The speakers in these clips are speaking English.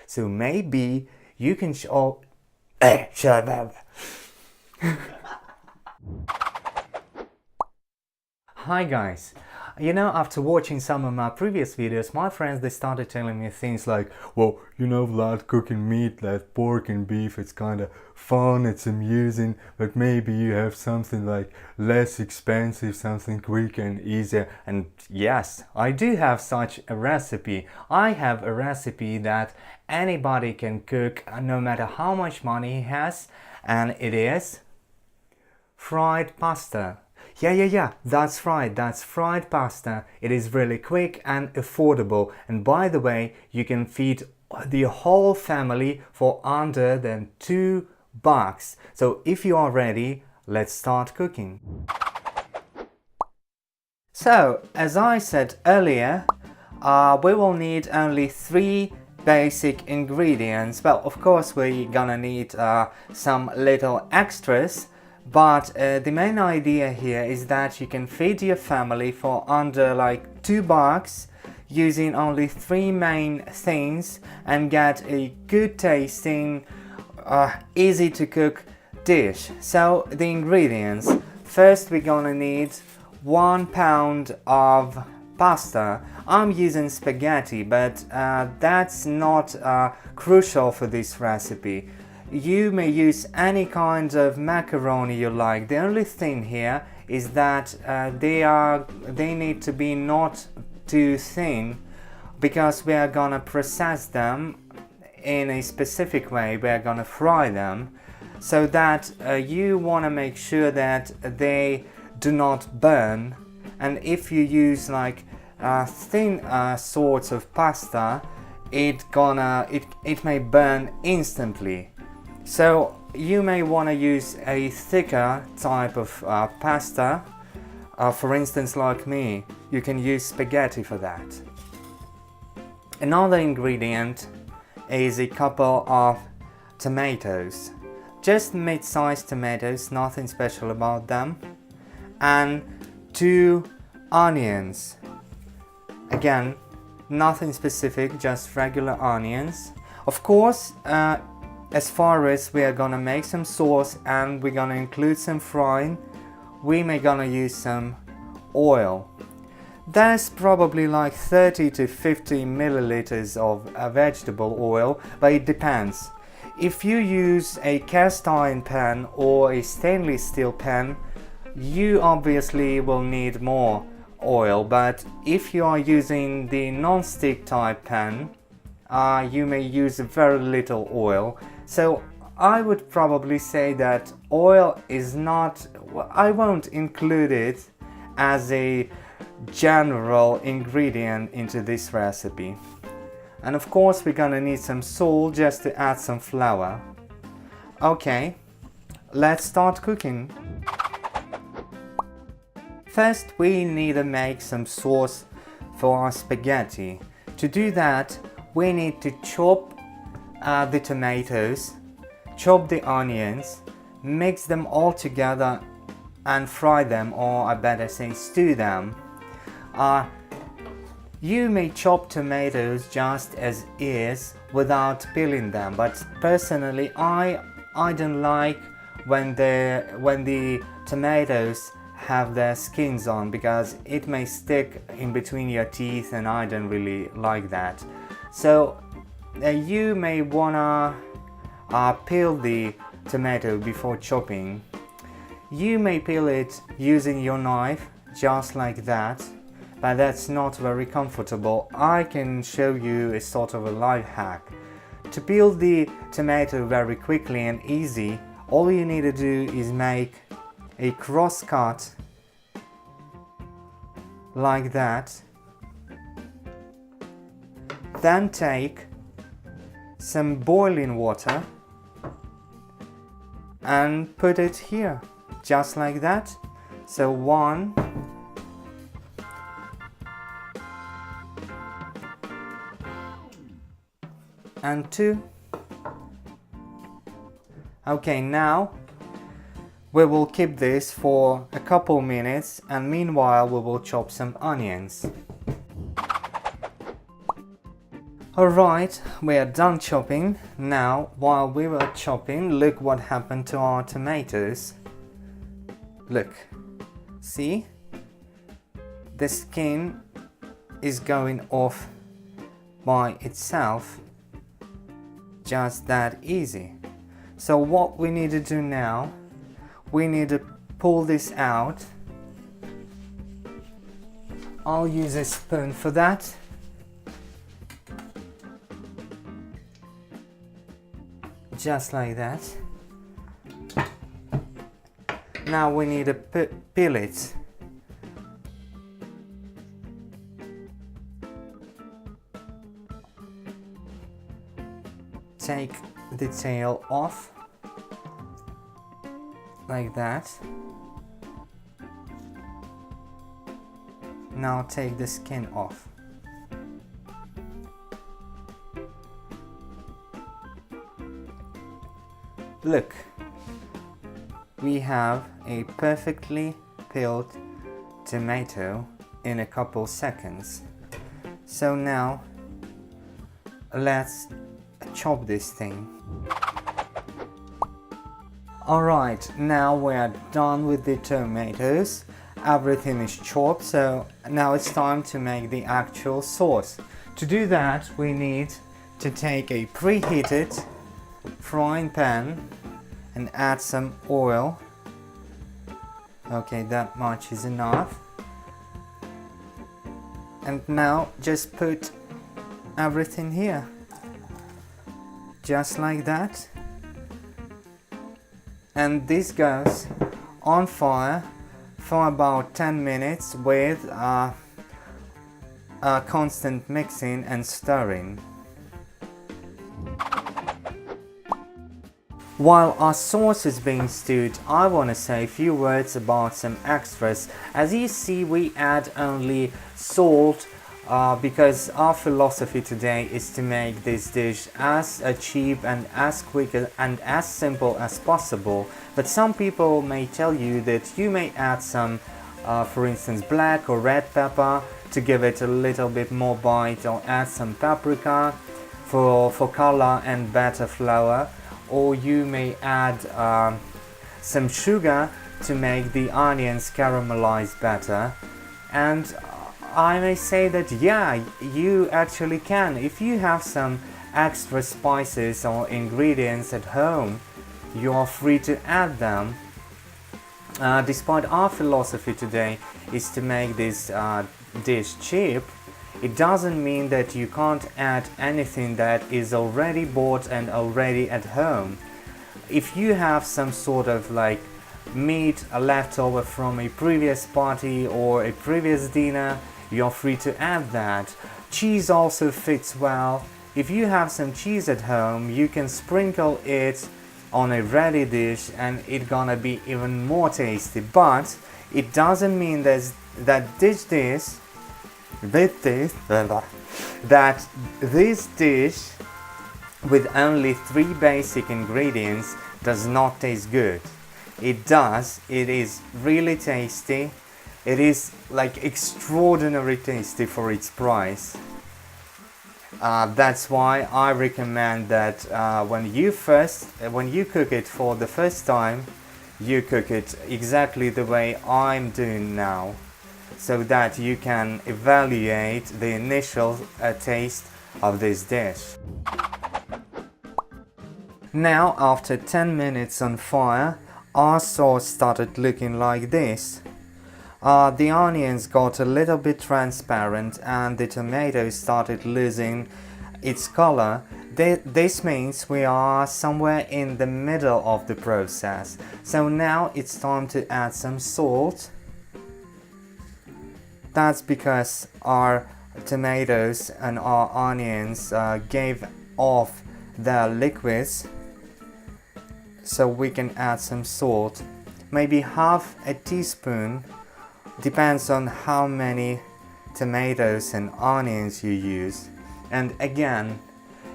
So maybe you can shut up. Hi guys. After watching some of my previous videos, my friends, they started telling me things like, well, Vlad, cooking meat like pork and beef, it's kind of fun, it's amusing, but maybe you have something like less expensive, something quick and easier. And yes, I do have such a recipe. I have a recipe that anybody can cook no matter how much money he has, and it is fried pasta. Yeah, that's right, that's fried pasta. It is really quick and affordable, and by the way, you can feed the whole family for under than $2. So if you are ready, let's start cooking. So, as I said earlier, we will need only 3 basic ingredients. Well, of course, we're gonna need some little extras. But the main idea here is that you can feed your family for under like $2 using only 3 main things and get a good tasting, easy to cook dish. So the ingredients. First we're gonna need 1 pound of pasta. I'm using spaghetti, but that's not crucial for this recipe. You may use any kind of macaroni you like. The only thing here is that they need to be not too thin, because we are gonna process them in a specific way. We are gonna fry them, so that you want to make sure that they do not burn. And if you use like thin sorts of pasta, it may burn instantly. So you may want to use a thicker type of pasta. For instance, like me, you can use spaghetti for that. Another ingredient is a couple of tomatoes. Just mid-sized tomatoes, nothing special about them. And 2 onions. Again, nothing specific, just regular onions. Of course, as far as we are gonna make some sauce and we're gonna include some frying, we may gonna use some oil. There's probably like 30 to 50 milliliters of vegetable oil, but it depends. If you use a cast iron pan or a stainless steel pan, you obviously will need more oil, but if you are using the non-stick type pan, you may use very little oil. So I would probably say that oil is not, I won't include it as a general ingredient into this recipe. And of course we're gonna need some salt just to add some flour. Okay, let's start cooking. First we need to make some sauce for our spaghetti. To do that, we need to chop the tomatoes, chop the onions, mix them all together and fry them, or I better say stew them. You may chop tomatoes just as is without peeling them, but personally I don't like when the tomatoes have their skins on, because it may stick in between your teeth and I don't really like that. So you may wanna peel the tomato before chopping. You may peel it using your knife, just like that, but that's not very comfortable. I can show you a sort of a life hack. To peel the tomato very quickly and easy, all you need to do is make a cross cut like that. Then take some boiling water and put it here, just like that. So 1, and 2. Okay, now we will keep this for a couple minutes, and meanwhile we will chop some onions. Alright, we are done chopping. Now, while we were chopping, look what happened to our tomatoes. Look, see? The skin is going off by itself. Just that easy. So what we need to do now, we need to pull this out. I'll use a spoon for that. Just like that. Now we need to peel it. Take the tail off, like that. Now take the skin off. Look, we have a perfectly peeled tomato in a couple seconds. So now let's chop this thing. Alright, now we are done with the tomatoes. Everything is chopped, so now it's time to make the actual sauce. To do that, we need to take a preheated frying pan and add some oil. Okay, that much is enough. And now just put everything here. Just like that. And this goes on fire for about 10 minutes with constant mixing and stirring. While our sauce is being stewed, I want to say a few words about some extras. As you see, we add only salt because our philosophy today is to make this dish as cheap and as quick and as simple as possible. But some people may tell you that you may add some, for instance, black or red pepper to give it a little bit more bite, or add some paprika for color and better flavor. Or you may add some sugar to make the onions caramelize better. And I may say that yeah, you actually can. If you have some extra spices or ingredients at home, you are free to add them. Despite our philosophy today is to make this dish cheap, it doesn't mean that you can't add anything that is already bought and already at home. If you have some sort of like meat left over from a previous party or a previous dinner, you're free to add that. Cheese also fits well. If you have some cheese at home, you can sprinkle it on a ready dish and it's gonna be even more tasty. But it doesn't mean that this dish with only 3 basic ingredients does not taste good. It does. It is really tasty. It is like extraordinary tasty for its price. That's why I recommend that when you cook it for the first time, you cook it exactly the way I'm doing now, so that you can evaluate the initial taste of this dish. Now, after 10 minutes on fire, our sauce started looking like this. The onions got a little bit transparent and the tomato started losing its color. This means we are somewhere in the middle of the process. So now it's time to add some salt. That's because our tomatoes and our onions gave off their liquids. So we can add some salt, maybe half a teaspoon. Depends on how many tomatoes and onions you use. And again,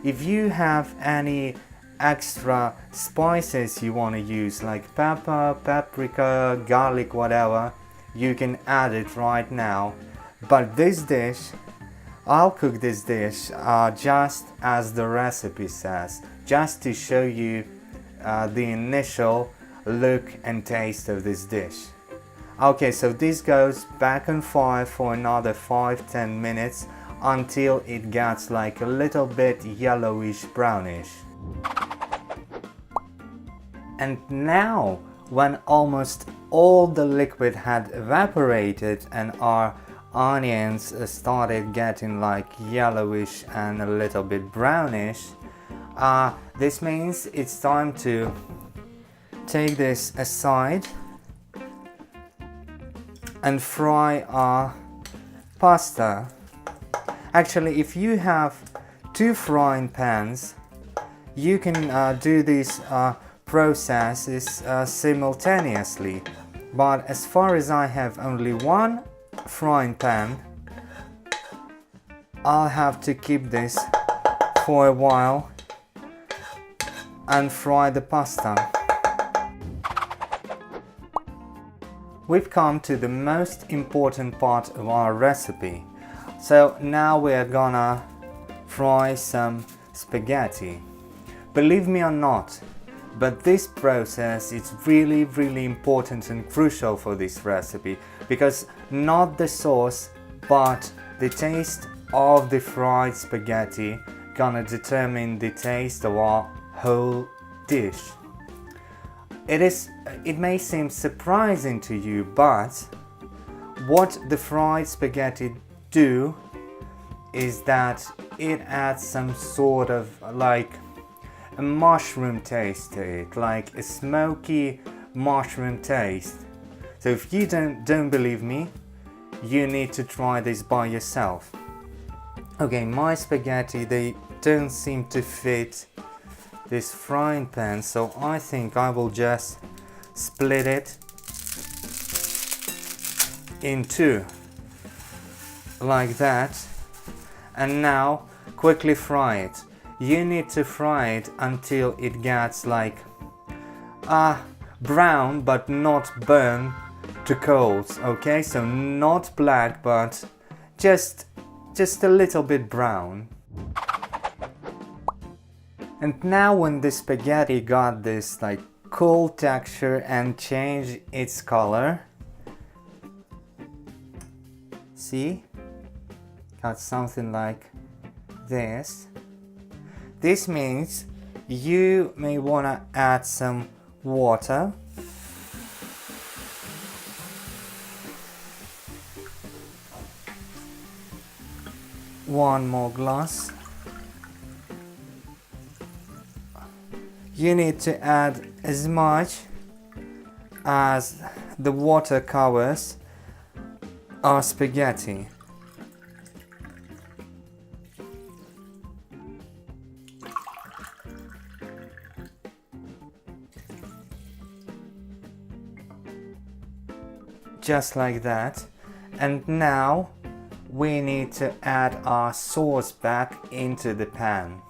if you have any extra spices you want to use, like pepper, paprika, garlic, whatever, you can add it right now. But this dish I'll cook this dish just as the recipe says, just to show you the initial look and taste of this dish. Okay, so this goes back on fire for another 5-10 minutes until it gets like a little bit yellowish brownish. And now, when almost all the liquid had evaporated and our onions started getting like yellowish and a little bit brownish, this means it's time to take this aside and fry our pasta. Actually, if you have 2 frying pans, you can do these processes simultaneously. But as far as I have only 1 frying pan, I'll have to keep this for a while and fry the pasta. We've come to the most important part of our recipe. So now we're gonna fry some spaghetti. Believe me or not, but this process is really important and crucial for this recipe, because not the sauce but the taste of the fried spaghetti gonna determine the taste of our whole dish. It may seem surprising to you, but what the fried spaghetti do is that it adds some sort of like a mushroom taste to it, like a smoky mushroom taste. So if you don't believe me, you need to try this by yourself. Okay, my spaghetti, they don't seem to fit this frying pan, so I think I will just split it in 2 like that, and now quickly fry it. You need to fry it until it gets like brown but not burn to coals. Okay, so not black but just a little bit brown. And now when the spaghetti got this like cool texture and changed its color, see, got something like this. This means you may want to add some water. One more glass. You need to add as much as the water covers our spaghetti. Just like that. And now we need to add our sauce back into the pan.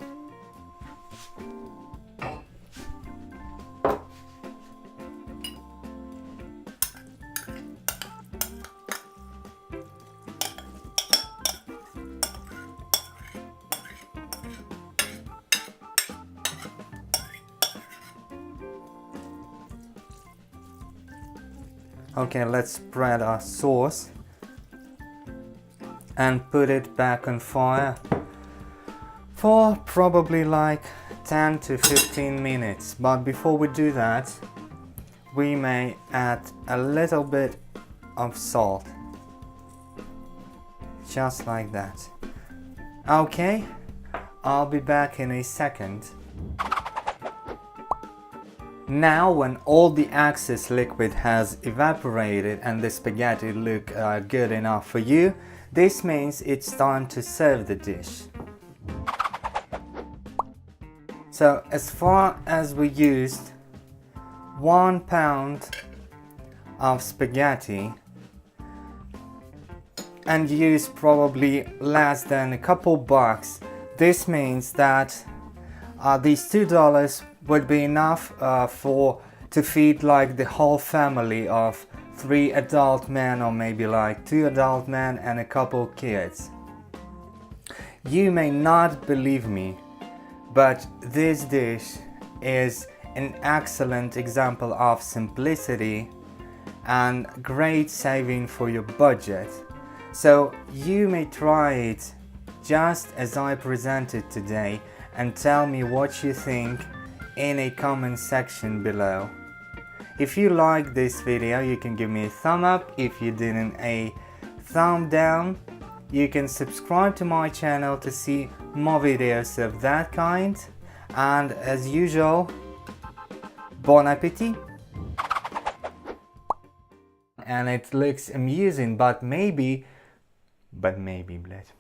Okay, let's spread our sauce and put it back on fire for probably like 10 to 15 minutes. But before we do that, we may add a little bit of salt, just like that. Okay, I'll be back in a second. Now when all the excess liquid has evaporated and the spaghetti look good enough for you, this means it's time to serve the dish. So as far as we used 1 pound of spaghetti and used probably less than a couple bucks, this means that these $2 would be enough to feed like the whole family of 3 adult men, or maybe like 2 adult men and a couple kids. You may not believe me, but this dish is an excellent example of simplicity and great saving for your budget. So you may try it just as I presented today and tell me what you think in a comment section below. If you like this video, you can give me a thumb up. If you didn't, a thumb down. You can subscribe to my channel to see more videos of that kind. And as usual, bon appetit! And it looks amusing, but maybe, блядь.